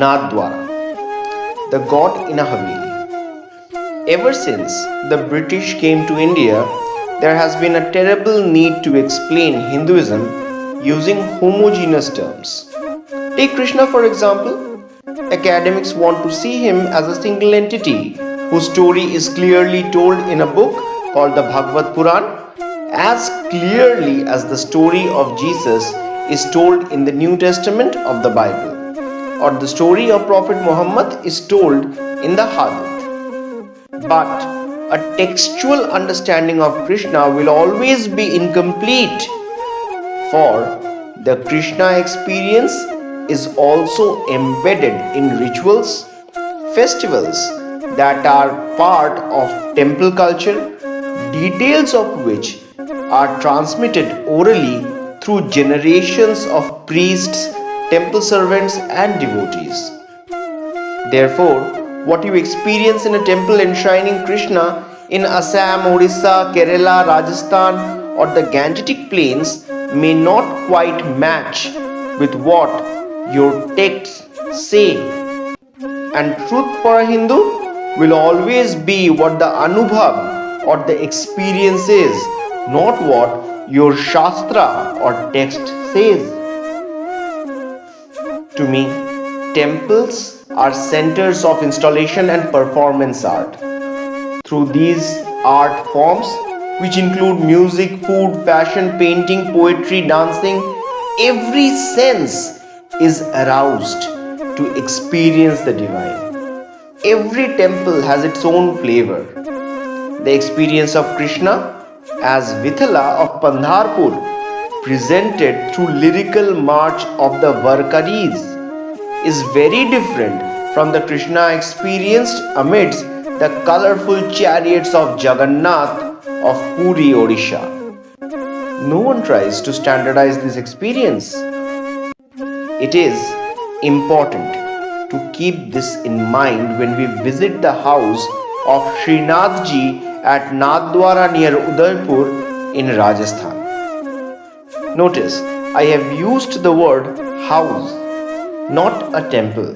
Nathdwara, the god in a Haveli. Ever since the British came to India, there has been a terrible need to explain Hinduism using homogeneous terms. Take Krishna for example. Academics want to see him as a single entity whose story is clearly told in a book called the Bhagavad Puran, as clearly as the story of Jesus is told in the New Testament of the Bible, or the story of Prophet Muhammad is told in the Hadith. But a textual understanding of Krishna will always be incomplete, for the Krishna experience is also embedded in rituals, festivals that are part of temple culture, details of which are transmitted orally through generations of priests, temple servants, and devotees. Therefore, what you experience in a temple enshrining Krishna in Assam, Odisha, Kerala, Rajasthan, or the Gangetic plains may not quite match with what your texts say. And truth for a Hindu will always be what the Anubhav or the experience is, not what your Shastra or text says. To me, temples are centers of installation and performance art. Through these art forms, which include music, food, fashion, painting, poetry, dancing, every sense is aroused to experience the divine. Every temple has its own flavor. The experience of Krishna as Vithala of Pandharpur, presented through lyrical march of the Varkaris, is very different from the Krishna experienced amidst the colorful chariots of Jagannath of Puri, Odisha. No one tries to standardize this experience. It is important to keep this in mind when we visit the house of Shrinathji at Nathdwara near Udaipur in Rajasthan. Notice, I have used the word house, not a temple,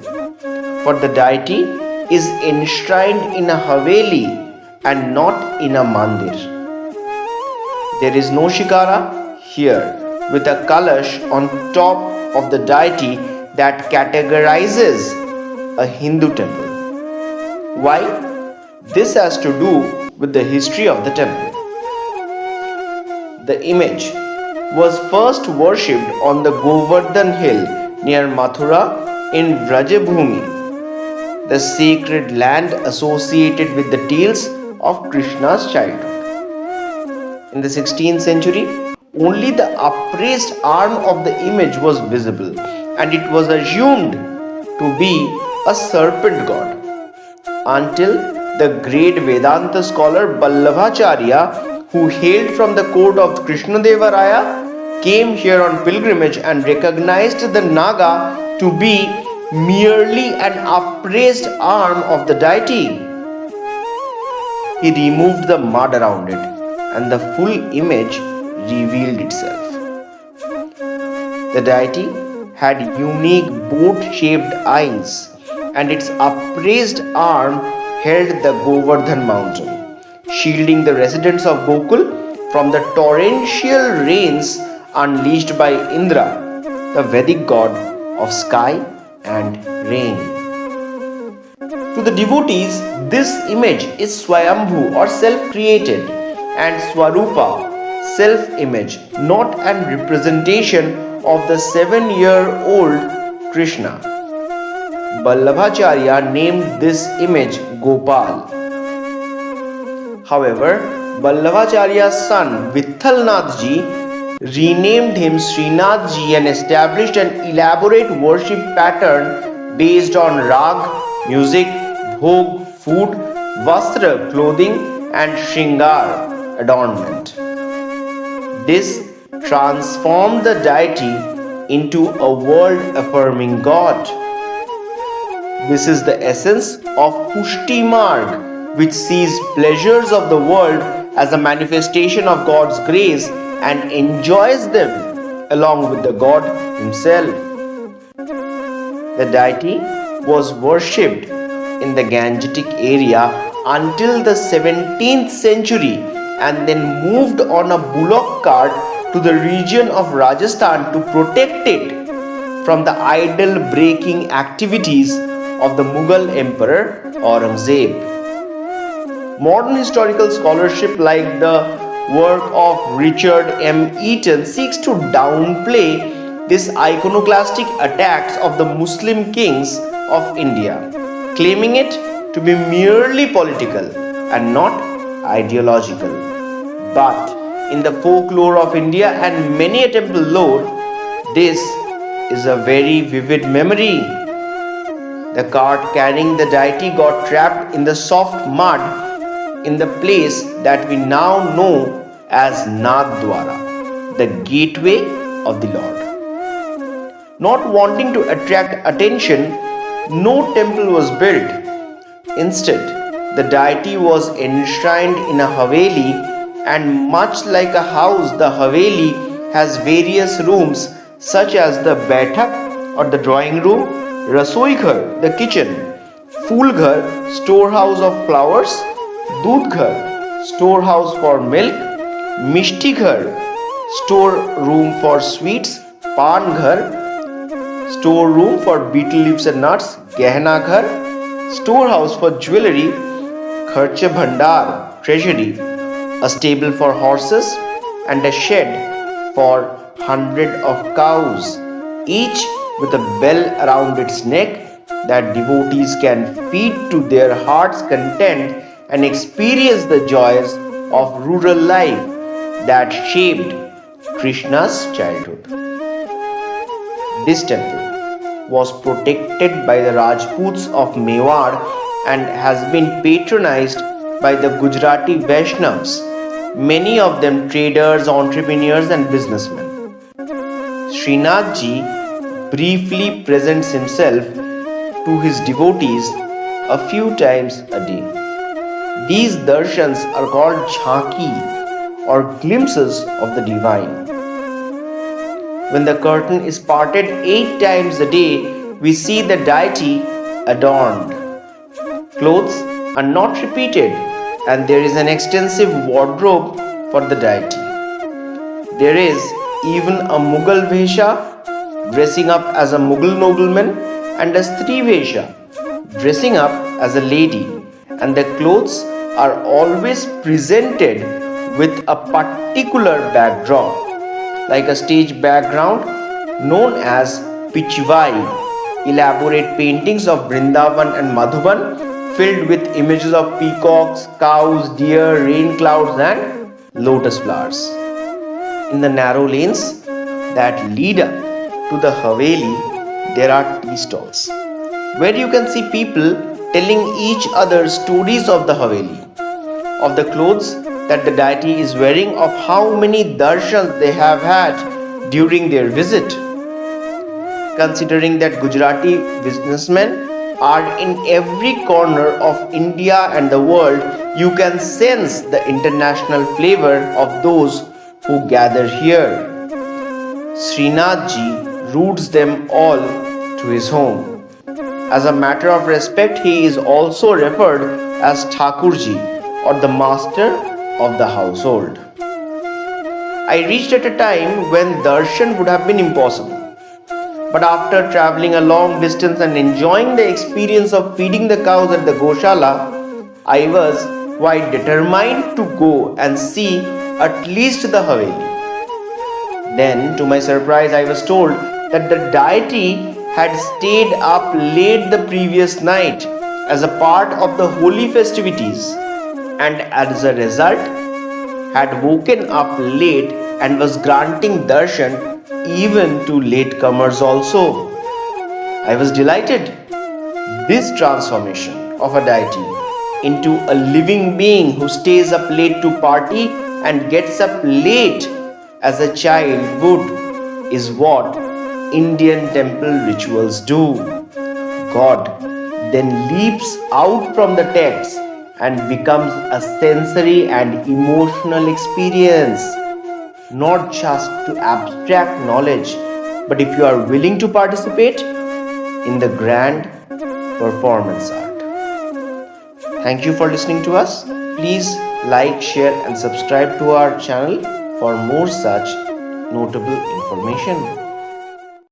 for the deity is enshrined in a Haveli and not in a mandir. There is no shikara here with a kalash on top of the deity that categorizes a Hindu temple. Why? This has to do with the history of the temple. The image was first worshipped on the Govardhan hill near Mathura in Vrajabhumi, the sacred land associated with the tales of Krishna's childhood. In the 16th century, only the upraised arm of the image was visible, and it was assumed to be a serpent god, until the great Vedanta scholar Vallabhacharya, who hailed from the court of Krishna Deva Raya, came here on pilgrimage and recognized the Naga to be merely an upraised arm of the deity. He removed the mud around it, and the full image revealed itself. The deity had unique boat-shaped eyes, and its upraised arm held the Govardhan mountain, shielding the residents of Gokul from the torrential rains unleashed by Indra, the Vedic god of sky and rain. To the devotees, this image is Swayambhu or self-created, and Swarupa, self-image, not an representation of the 7-year-old Krishna. Vallabhacharya named this image Gopal. However, Vallabhacharya's son Vithalnathji renamed him Shrinathji and established an elaborate worship pattern based on rag, music, bhog, food, vastra, clothing, and shringar, adornment. This transformed the deity into a world-affirming god. This is the essence of Pushtimarg, which sees pleasures of the world as a manifestation of God's grace and enjoys them along with the God himself. The deity was worshipped in the Gangetic area until the 17th century and then moved on a bullock cart to the region of Rajasthan to protect it from the idol breaking activities of the Mughal Emperor Aurangzeb. Modern historical scholarship like the work of Richard M. Eaton seeks to downplay these iconoclastic attacks of the Muslim kings of India, claiming it to be merely political and not ideological. But in the folklore of India and many a temple lore, this is a very vivid memory. The cart carrying the deity got trapped in the soft mud in the place that we now know as Nathdwara, the gateway of the Lord. Not wanting to attract attention, no temple was built. Instead, the deity was enshrined in a Haveli, and much like a house, the Haveli has various rooms such as the Baithak or the drawing room, Rasoi Ghar, the kitchen, Phool Ghar, storehouse of flowers, Doodh Ghar, storehouse for milk, Mishti Ghar, storeroom for sweets, Pan Ghar, storeroom for betel leaves and nuts, Gehna Ghar, storehouse for jewelry, Kharche Bhandar, treasury, a stable for horses, and a shed for 100 of cows, each with a bell around its neck that devotees can feed to their heart's content and experience the joys of rural life that shaped Krishna's childhood. This temple was protected by the Rajputs of Mewar and has been patronized by the Gujarati Vaishnavas, many of them traders, entrepreneurs and businessmen. Shrinathji briefly presents himself to his devotees a few times a day. These darshans are called jhanki or glimpses of the divine. When the curtain is parted 8 times a day, we see the deity adorned. Clothes are not repeated, and there is an extensive wardrobe for the deity. There is even a Mughal Vesha, dressing up as a Mughal nobleman, and a Stri Vesha, dressing up as a lady, and the clothes are always presented with a particular backdrop, like a stage background known as Pichwai, elaborate paintings of Vrindavan and Madhuban filled with images of peacocks, cows, deer, rain clouds and lotus flowers. In the narrow lanes that lead up to the Haveli, there are tea stalls, where you can see people telling each other stories of the Haveli, of the clothes that the deity is wearing, of how many darshans they have had during their visit. Considering that Gujarati businessmen are in every corner of India and the world, you can sense the international flavor of those who gather here. Shrinathji roots them all to his home. As a matter of respect, he is also referred as Thakurji or the master of the household. I reached at a time when darshan would have been impossible. But after traveling a long distance and enjoying the experience of feeding the cows at the Goshala, I was quite determined to go and see at least the Haveli. Then, to my surprise, I was told that the deity had stayed up late the previous night as a part of the holy festivities, and as a result had woken up late and was granting darshan even to latecomers also. I was delighted. This transformation of a deity into a living being who stays up late to party and gets up late as a child would is what Indian temple rituals do. God then leaps out from the text and becomes a sensory and emotional experience, not just to abstract knowledge, but if you are willing to participate in the grand performance art. Thank you for listening to us. Please like, share, and subscribe to our channel for more such notable information.